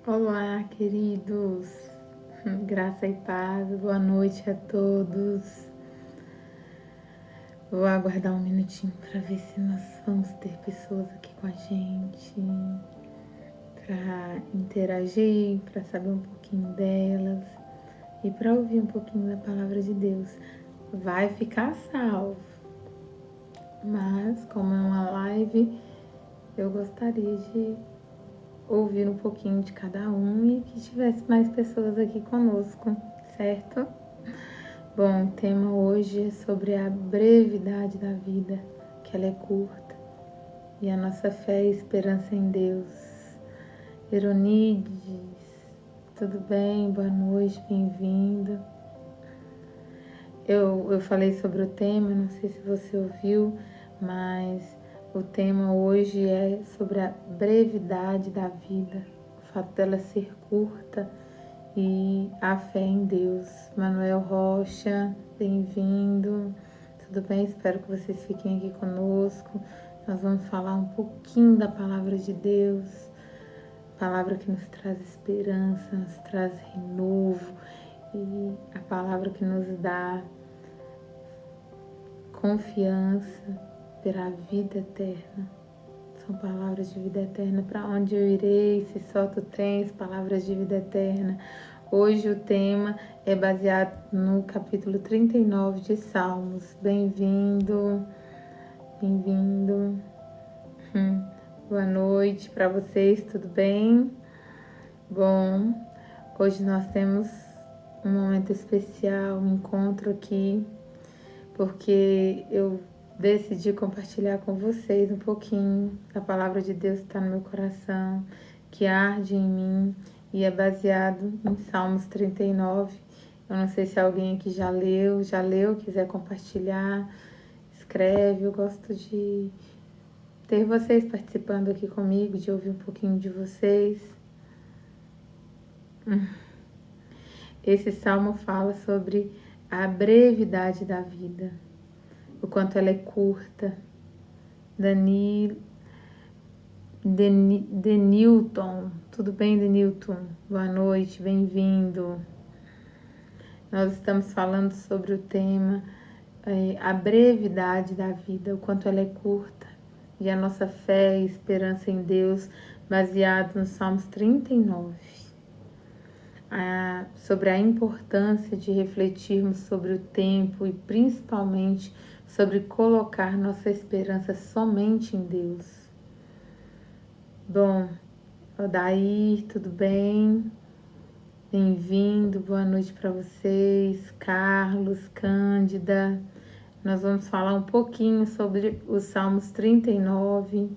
Olá, queridos, graça e paz, boa noite a todos. Vou aguardar um minutinho para ver se nós vamos ter pessoas aqui com a gente, para interagir, para saber um pouquinho delas e para ouvir um pouquinho da palavra de Deus. Vai ficar salvo, mas como é uma live, eu gostaria de ouvir um pouquinho de cada um e que tivesse mais pessoas aqui conosco, certo? Bom, o tema hoje é sobre a brevidade da vida, que ela é curta, e a nossa fé e esperança em Deus. Eronides, tudo bem? Boa noite, bem-vindo. Eu falei sobre o tema, não sei se você ouviu, mas o tema hoje é sobre a brevidade da vida, o fato dela ser curta e a fé em Deus. Manuel Rocha, bem-vindo. Tudo bem? Espero que vocês fiquem aqui conosco. Nós vamos falar um pouquinho da palavra de Deus, palavra que nos traz esperança, nos traz renovo e a palavra que nos dá confiança pela vida eterna. São palavras de vida eterna. Para onde eu irei, se só tu tens palavras de vida eterna. Hoje o tema é baseado no capítulo 39 de Salmos. Bem-vindo, bem-vindo. Boa noite para vocês, tudo bem? Bom, hoje nós temos um momento especial, um encontro aqui, porque eu decidi compartilhar com vocês um pouquinho da palavra de Deus que está no meu coração, que arde em mim e é baseado em Salmos 39. Eu não sei se alguém aqui já leu, quiser compartilhar, escreve. Eu gosto de ter vocês participando aqui comigo, de ouvir um pouquinho de vocês. Esse salmo fala sobre a brevidade da vida, o quanto ela é curta. Denilton, tudo bem, Denilton? Boa noite, bem-vindo. Nós estamos falando sobre o tema a brevidade da vida, o quanto ela é curta, e a nossa fé e esperança em Deus, baseado no Salmos 39. Sobre a importância de refletirmos sobre o tempo e principalmente sobre colocar nossa esperança somente em Deus. Bom, Odair, tudo bem? Bem-vindo, boa noite para vocês, Carlos, Cândida. Nós vamos falar um pouquinho sobre os Salmos 39,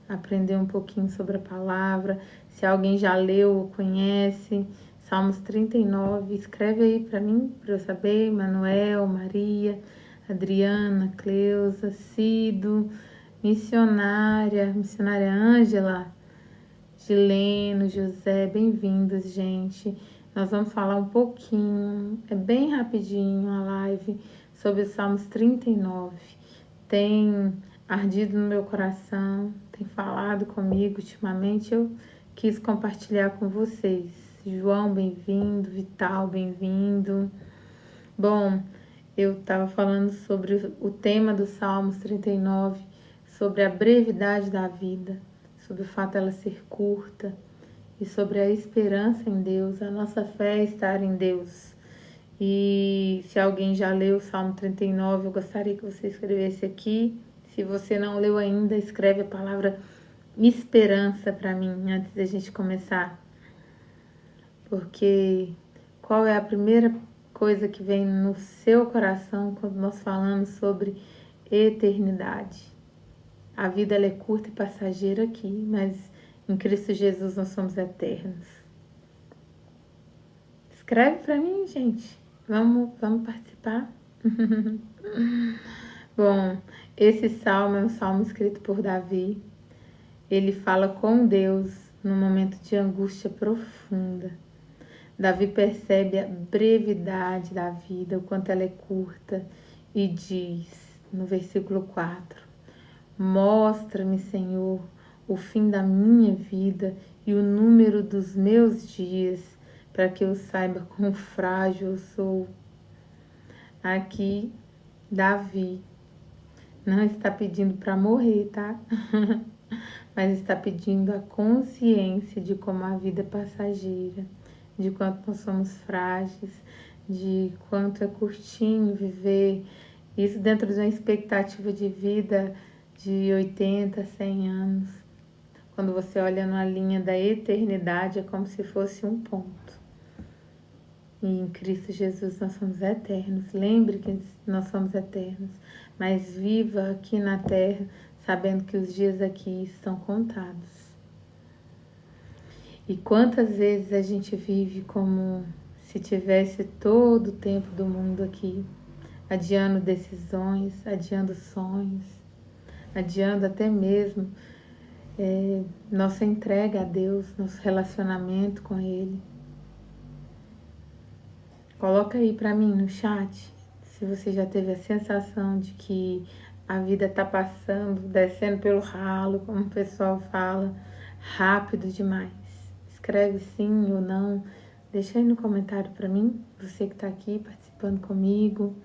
aprender um pouquinho sobre a palavra. Se alguém já leu ou conhece, Salmos 39, escreve aí para mim, para eu saber. Manuel, Maria, Adriana, Cleusa, Cido, missionária Ângela, Gileno, José, bem-vindos, gente. Nós vamos falar um pouquinho, é bem rapidinho a live, sobre os Salmos 39. Tem ardido no meu coração, tem falado comigo ultimamente, eu quis compartilhar com vocês. João, bem-vindo, Vital, bem-vindo. Bom, eu estava falando sobre o tema do Salmos 39, sobre a brevidade da vida, sobre o fato dela ser curta e sobre a esperança em Deus, a nossa fé estar em Deus. E se alguém já leu o Salmo 39, eu gostaria que você escrevesse aqui. Se você não leu ainda, escreve a palavra esperança para mim antes da gente começar. Porque qual é a primeira coisa que vem no seu coração quando nós falamos sobre eternidade? A vida ela é curta e passageira aqui, mas em Cristo Jesus nós somos eternos. Escreve para mim, gente. Vamos participar. Bom, esse salmo é um salmo escrito por Davi. Ele fala com Deus num momento de angústia profunda. Davi percebe a brevidade da vida, o quanto ela é curta, e diz no versículo 4: Mostra-me, Senhor, o fim da minha vida e o número dos meus dias, para que eu saiba quão frágil eu sou. Aqui, Davi não está pedindo para morrer, tá? Mas está pedindo a consciência de como a vida é passageira, de quanto nós somos frágeis, de quanto é curtinho viver, isso dentro de uma expectativa de vida de 80, 100 anos. Quando você olha na linha da eternidade, é como se fosse um ponto. E em Cristo Jesus nós somos eternos. Lembre que nós somos eternos, mas viva aqui na terra sabendo que os dias aqui estão contados. E quantas vezes a gente vive como se tivesse todo o tempo do mundo aqui, adiando decisões, adiando sonhos, adiando até mesmo nossa entrega a Deus, nosso relacionamento com Ele. Coloca aí para mim no chat se você já teve a sensação de que a vida tá passando, descendo pelo ralo, como o pessoal fala, rápido demais. Escreve sim ou não, deixa aí no comentário para mim, você que tá aqui participando comigo.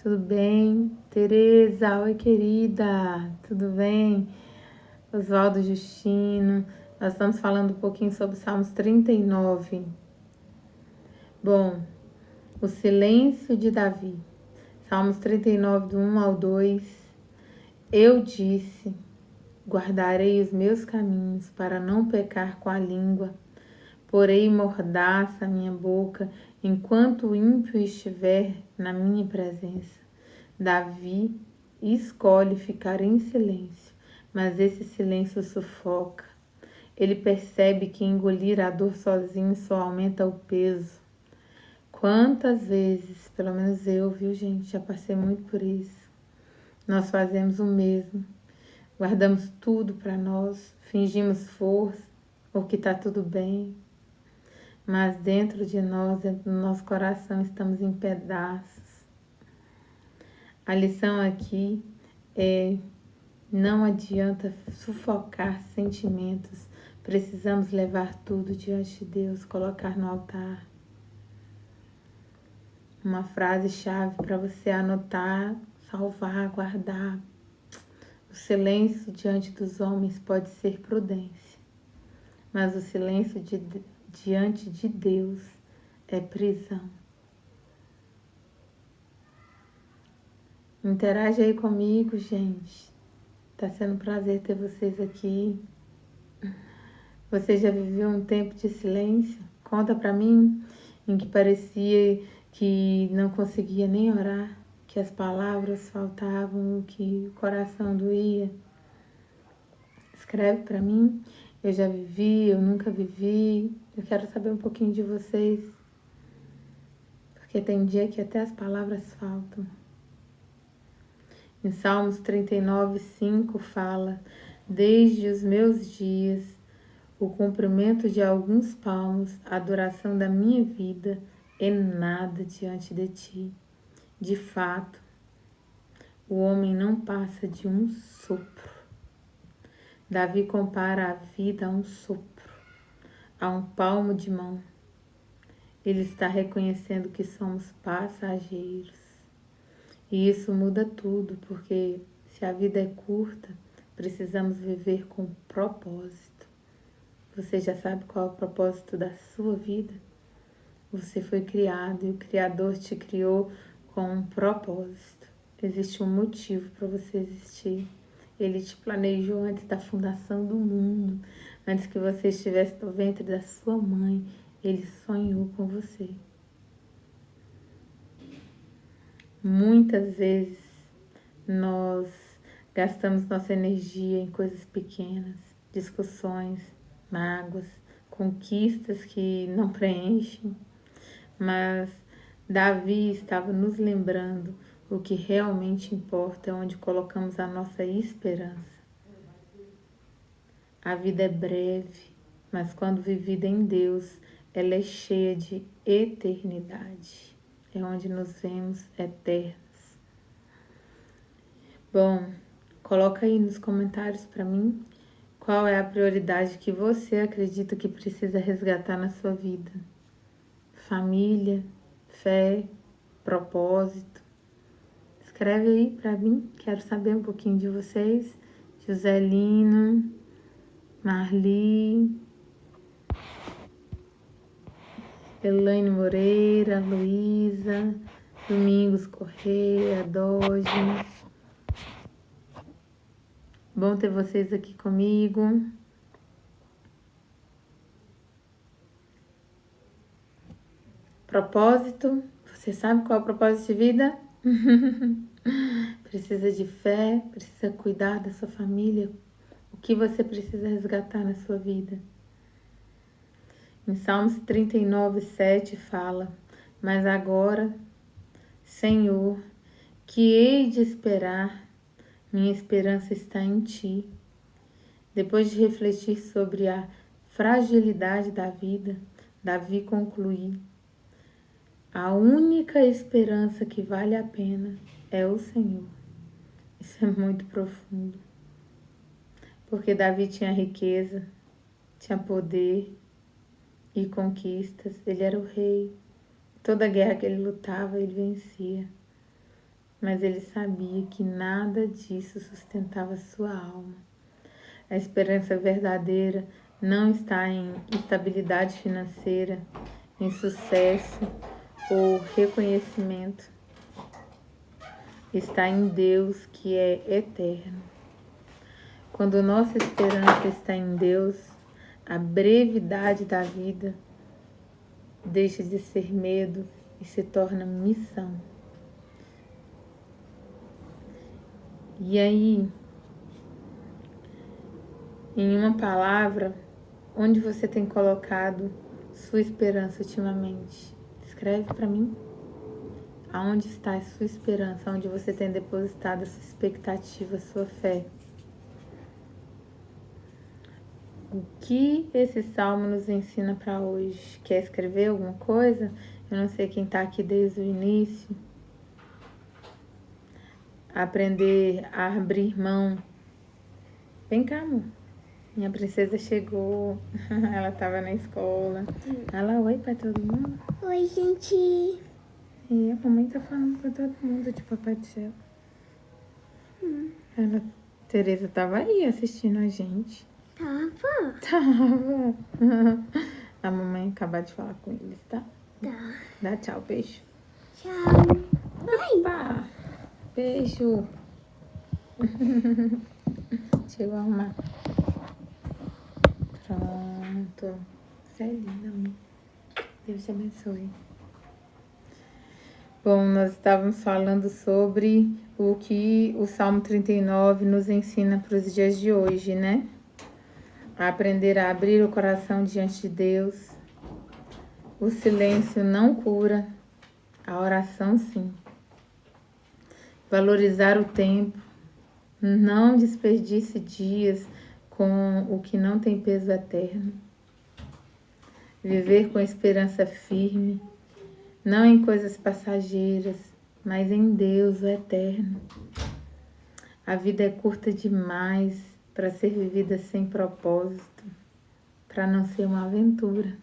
Tudo bem? Tereza, oi querida, tudo bem? Oswaldo Justino, nós estamos falando um pouquinho sobre Salmos 39. Bom, o silêncio de Davi. Salmos 39, do 1 ao 2. Eu disse, guardarei os meus caminhos para não pecar com a língua. Porei mordaça a minha boca enquanto o ímpio estiver na minha presença. Davi escolhe ficar em silêncio, mas esse silêncio sufoca. Ele percebe que engolir a dor sozinho só aumenta o peso. Quantas vezes, pelo menos eu, viu gente, já passei muito por isso. Nós fazemos o mesmo. Guardamos tudo para nós, fingimos força, ou que tá tudo bem. Mas dentro de nós, dentro do nosso coração, estamos em pedaços. A lição aqui é: não adianta sufocar sentimentos. Precisamos levar tudo diante de Deus, colocar no altar. Uma frase-chave para você anotar, salvar, guardar. O silêncio diante dos homens pode ser prudência, mas o silêncio diante de Deus é prisão. Interage aí comigo, gente. Tá sendo um prazer ter vocês aqui. Você já viveu um tempo de silêncio? Conta pra mim, em que parecia que não conseguia nem orar, que as palavras faltavam, que o coração doía. Escreve pra mim. Eu já vivi, eu nunca vivi. Eu quero saber um pouquinho de vocês. Porque tem dia que até as palavras faltam. Em Salmos 39, 5 fala: desde os meus dias, o comprimento de alguns palmos, a duração da minha vida é nada diante de ti. De fato, o homem não passa de um sopro. Davi compara a vida a um sopro, a um palmo de mão. Ele está reconhecendo que somos passageiros. E isso muda tudo, porque se a vida é curta, precisamos viver com propósito. Você já sabe qual é o propósito da sua vida? Você foi criado e o Criador te criou com um propósito. Existe um motivo para você existir. Ele te planejou antes da fundação do mundo, antes que você estivesse no ventre da sua mãe. Ele sonhou com você. Muitas vezes nós gastamos nossa energia em coisas pequenas, discussões, mágoas, conquistas que não preenchem, mas Davi estava nos lembrando o que realmente importa é onde colocamos a nossa esperança. A vida é breve, mas quando vivida em Deus, ela é cheia de eternidade. É onde nos vemos eternos. Bom, coloca aí nos comentários para mim Qual é a prioridade que você acredita que precisa resgatar na sua vida? Família, fé, propósito? Escreve aí para mim, quero saber um pouquinho de vocês. Joselino, Marli, Elaine Moreira, Luísa, Domingos Correia, Doge. Bom ter vocês aqui comigo. Propósito. Você sabe qual é o propósito de vida? Precisa de fé, precisa cuidar da sua família. O que você precisa resgatar na sua vida? Em Salmos 39:7 fala: Mas agora, Senhor, que hei de esperar? Minha esperança está em Ti. Depois de refletir sobre a fragilidade da vida, Davi conclui: a única esperança que vale a pena é o Senhor. Isso é muito profundo. Porque Davi tinha riqueza, tinha poder e conquistas. Ele era o rei. Toda guerra que ele lutava, ele vencia. Mas ele sabia que nada disso sustentava sua alma. A esperança verdadeira não está em estabilidade financeira, em sucesso ou reconhecimento. Está em Deus, que é eterno. Quando nossa esperança está em Deus, a brevidade da vida deixa de ser medo e se torna missão. E aí, em uma palavra, onde você tem colocado sua esperança ultimamente? Escreve para mim. Aonde está a sua esperança? Onde você tem depositado a sua expectativa, a sua fé? O que esse salmo nos ensina para hoje? Quer escrever alguma coisa? Eu não sei quem está aqui desde o início. Aprender a abrir mão. Vem cá, amor. Minha princesa chegou. Ela estava na escola. Fala oi para todo mundo. Oi, gente. E a mamãe tá falando para todo mundo de Papai do Céu. Tereza tava aí assistindo a gente. Tava. A mamãe acabou de falar com eles, tá? Tá. Dá tchau, beijo. Tchau. Vai. Opa! Beijo. Deixa eu arrumar. Pronto. Você é linda, amor. Deus te abençoe. Bom, nós estávamos falando sobre o que o Salmo 39 nos ensina para os dias de hoje, né? A aprender a abrir o coração diante de Deus. O silêncio não cura, a oração sim. Valorizar o tempo, não desperdice dias com o que não tem peso eterno. Viver com esperança firme, não em coisas passageiras, mas em Deus, o eterno. A vida é curta demais para ser vivida sem propósito, para não ser uma aventura,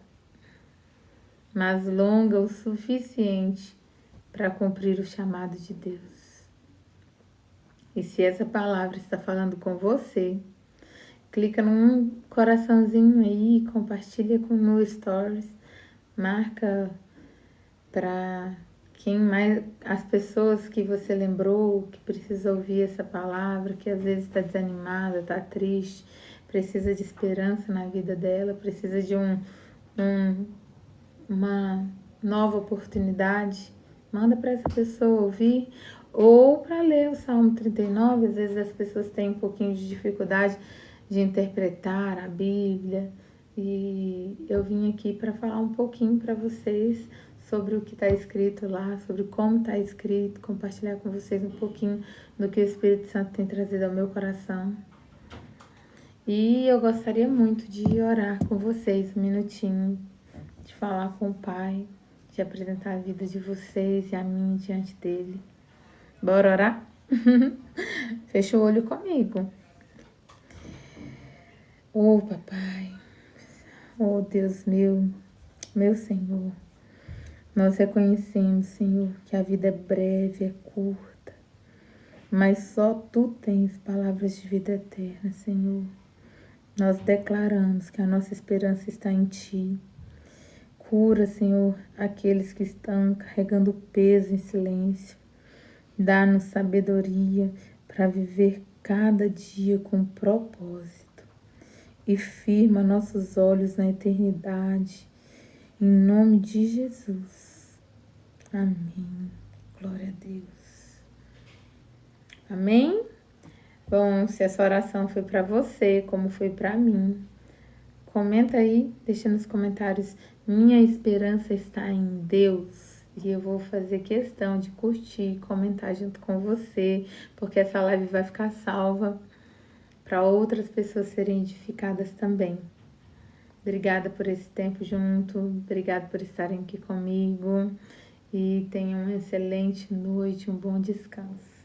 mas longa o suficiente para cumprir o chamado de Deus. E se essa palavra está falando com você, clica num coraçãozinho aí, compartilha no Stories, marca para quem mais, as pessoas que você lembrou, que precisa ouvir essa palavra, que às vezes está desanimada, está triste, precisa de esperança na vida dela, precisa de uma nova oportunidade. Manda para essa pessoa ouvir ou para ler o Salmo 39. Às vezes as pessoas têm um pouquinho de dificuldade de interpretar a Bíblia. E eu vim aqui para falar um pouquinho para vocês sobre o que está escrito lá, sobre como está escrito, compartilhar com vocês um pouquinho do que o Espírito Santo tem trazido ao meu coração. E eu gostaria muito de orar com vocês um minutinho, de falar com o Pai, de apresentar a vida de vocês e a mim diante dele. Bora orar? Fecha o olho comigo. Oh, papai, oh Deus meu Senhor, nós reconhecemos, Senhor, que a vida é breve, é curta, mas só Tu tens palavras de vida eterna, Senhor. Nós declaramos que a nossa esperança está em Ti. Cura, Senhor, aqueles que estão carregando peso em silêncio. Dá-nos sabedoria para viver cada dia com propósito. E firma nossos olhos na eternidade. Em nome de Jesus. Amém. Glória a Deus. Amém? Bom, se essa oração foi para você, como foi para mim, comenta aí, deixa nos comentários. Minha esperança está em Deus. E eu vou fazer questão de curtir, comentar junto com você, porque essa live vai ficar salva para outras pessoas serem edificadas também. Obrigada por esse tempo junto, obrigada por estarem aqui comigo e tenham uma excelente noite, um bom descanso.